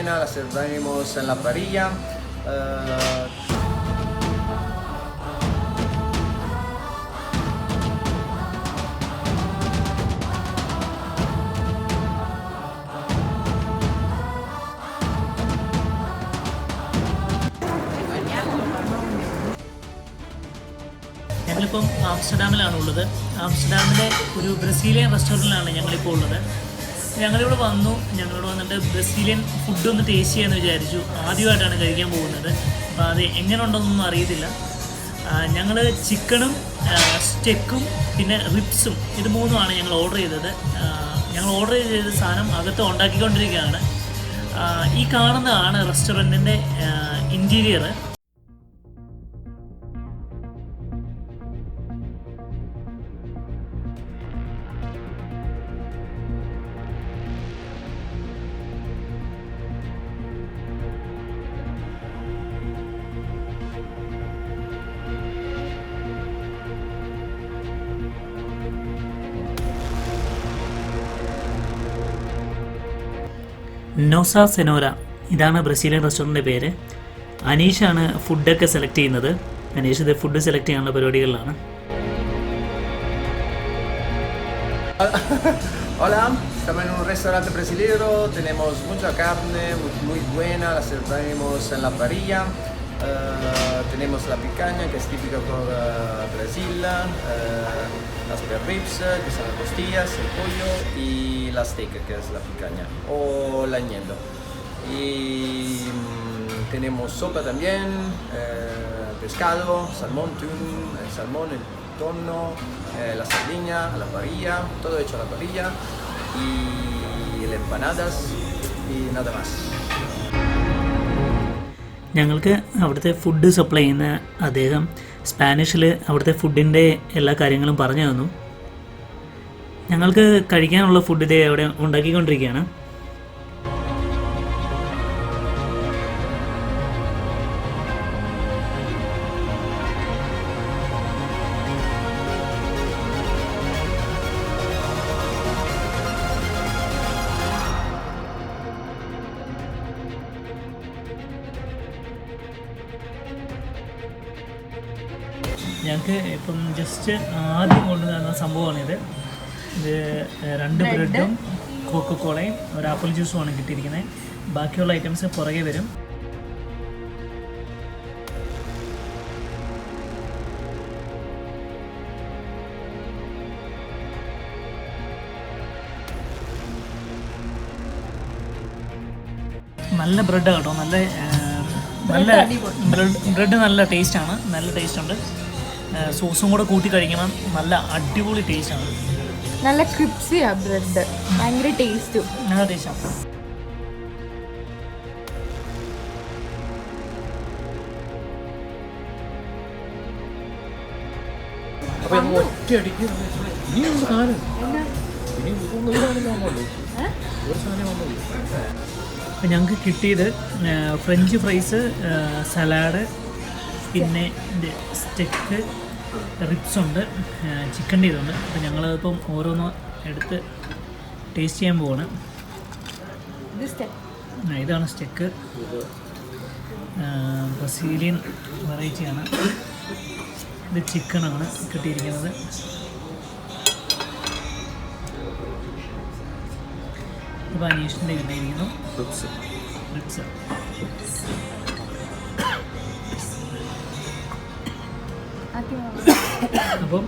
buena, la serviremos en la parrilla. ഞങ്ങളിപ്പം ആംസ്റ്റർഡാമിലാണുള്ളത്. ആംസ്റ്റർഡാമിലെ ഒരു Brazilian റെസ്റ്റോറൻറ്റിലാണ് ഞങ്ങളിപ്പോൾ ഉള്ളത്. ഞങ്ങളിവിടെ വന്നിട്ട് ബ്രസീലിയൻ ഫുഡൊന്ന് ടേസ്റ്റ് ചെയ്യാമെന്ന് വിചാരിച്ചു. ആദ്യമായിട്ടാണ് കഴിക്കാൻ പോകുന്നത്. അപ്പോൾ അത് എങ്ങനെ ഉണ്ടെന്നൊന്നും അറിയത്തില്ല. ഞങ്ങൾ ചിക്കനും സ്റ്റെക്കും പിന്നെ റിബ്സും ഇത് മൂന്നുമാണ് ഞങ്ങൾ ഓർഡർ ചെയ്തത്. ഞങ്ങൾ ഓർഡർ ചെയ്ത സാധനം അകത്ത് ഉണ്ടാക്കിക്കൊണ്ടിരിക്കുകയാണ്. ഈ കാണുന്നതാണ് റെസ്റ്റോറൻറ്റിൻ്റെ ഇൻറ്റീരിയർ. നോസ സെനോര ഇതാണ് ബ്രസീലിയൻ റെസ്റ്റോറൻറ്റിൻ്റെ പേര്. അനീഷാണ് ഫുഡൊക്കെ സെലക്ട് ചെയ്യുന്നത്. അനീഷ് ഇത് ഫുഡ് സെലക്ട് ചെയ്യാനുള്ള പരിപാടികളിലാണ്. Hola, estamos en un restaurante brasileño, tenemos mucha carne, muy buena, la serviremos en la parrilla. Tenemos la picaña, que es típica por Brasil, las ribs, que son las costillas, el pollo, y la steak, que es la picaña, o la ñendo. Y tenemos sopa también, pescado, salmón, el salmón, el tonno, la sardina a la parrilla, todo hecho a la parrilla, y las empanadas, y nada más. ഞങ്ങൾക്ക് അവിടുത്തെ food supply ചെയ്യുന്ന അദ്ദേഹം സ്പാനിഷിൽ അവിടുത്തെ ഫുഡിൻ്റെ എല്ലാ കാര്യങ്ങളും പറഞ്ഞു തന്നു. ഞങ്ങൾക്ക് കഴിക്കാനുള്ള ഫുഡ് ഇതേ അവിടെ ഉണ്ടാക്കിക്കൊണ്ടിരിക്കുകയാണ്. ഞങ്ങൾക്ക് ഇപ്പം ജസ്റ്റ് ആദ്യം കൊണ്ടുവന്ന സംഭവമാണിത്. ഇത് 2 ബ്രെഡും കോക്കോളയും ഒരു ആപ്പിൾ ജ്യൂസുമാണ് കിട്ടിയിരിക്കുന്നത്. ബാക്കിയുള്ള ഐറ്റംസ് പുറകെ വരും. നല്ല ബ്രെഡാണ് കേട്ടോ. നല്ല ബ്രെഡ് നല്ല ടേസ്റ്റാണ്. നല്ല ടേസ്റ്റുണ്ട്. സോസും കൂടെ കൂട്ടി കഴിക്കണം. നല്ല അടിപൊളി ടേസ്റ്റാണ്. നല്ല ക്രിപ്സിയാണ് ബ്രെഡ്. ഭയങ്കര ടേസ്റ്റും നല്ല ടേസ്റ്റാണ്. അപ്പം ഞങ്ങൾക്ക് കിട്ടിയത് ഫ്രഞ്ച് ഫ്രൈസ്, സലാഡ്, പിന്നെ സ്റ്റെക്ക്, റിബ്സുണ്ട്, ചിക്കൻ്റെ ഇതുണ്ട്. അപ്പോൾ ഞങ്ങളിപ്പം ഓരോന്ന് എടുത്ത് ടേസ്റ്റ് ചെയ്യാൻ പോവാണ്. ഇതാണ് സ്റ്റെക്ക്. ബ്രസീലിയൻ വെറൈറ്റിയാണ്. ഇത് ചിക്കനാണ് കിട്ടിയിരിക്കുന്നത്. ഇപ്പോൾ അനീഷിൻ്റെ കിട്ടിയിരിക്കുന്നു റിബ്സ്. അപ്പം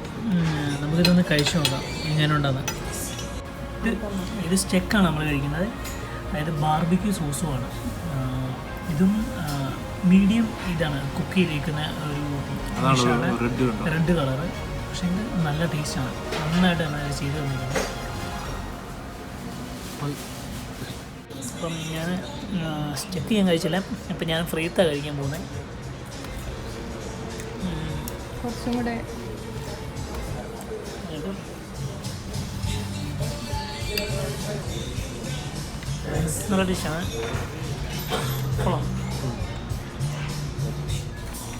നമുക്കിതൊന്ന് കഴിച്ചു നോക്കാം എങ്ങനെയുണ്ടെന്ന്. ഇത് സ്റ്റെക്കാണ് നമ്മൾ കഴിക്കുന്നത്. അതായത് ബാർബിക്യൂ സോസുമാണ്. ഇതും മീഡിയം ഇതാണ് കുക്ക് ചെയ്തിരിക്കുന്ന ഒരു റെഡ് കളറ്. പക്ഷേ ഇത് നല്ല ടേസ്റ്റാണ്. നന്നായിട്ട് തന്നെ ചെയ്ത് തന്നിരിക്കുന്നത്. അപ്പം ഞാൻ സ്റ്റെക്ക് ഞാൻ കഴിച്ചില്ല. അപ്പം ഞാൻ ഫ്രീത്താണ് കഴിക്കാൻ പോകുന്നത്. കുറച്ചും കൂടെ നല്ല ഡിഷാണ്. കൊള്ളാം.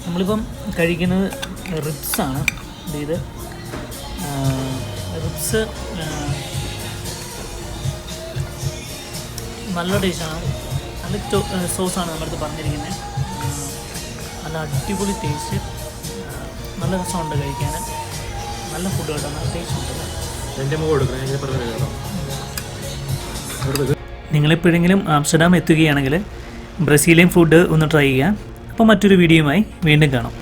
നമ്മളിപ്പം കഴിക്കുന്നത് റിബ്സാണ്. ഇത് റിബ്സ് നല്ല ടേസ്റ്റാണ്. നല്ല ഗാർലിക് സോസാണ് നമ്മുടെ അടുത്ത് പറഞ്ഞിരിക്കുന്നത്. നല്ല അടിപൊളി ടേസ്റ്റ്, നല്ല രസമുണ്ട് കഴിക്കാൻ. നല്ല ഫുഡ് കേട്ടോ, നല്ല ടേസ്റ്റ് ഉണ്ട്. നിങ്ങളെപ്പോഴെങ്കിലും ആംസ്റ്റർഡാം എത്തുകയാണെങ്കിൽ ബ്രസീലിയൻ ഫുഡ് ഒന്ന് ട്രൈ ചെയ്യുക. അപ്പോൾ മറ്റൊരു വീഡിയോയുമായി വീണ്ടും കാണാം.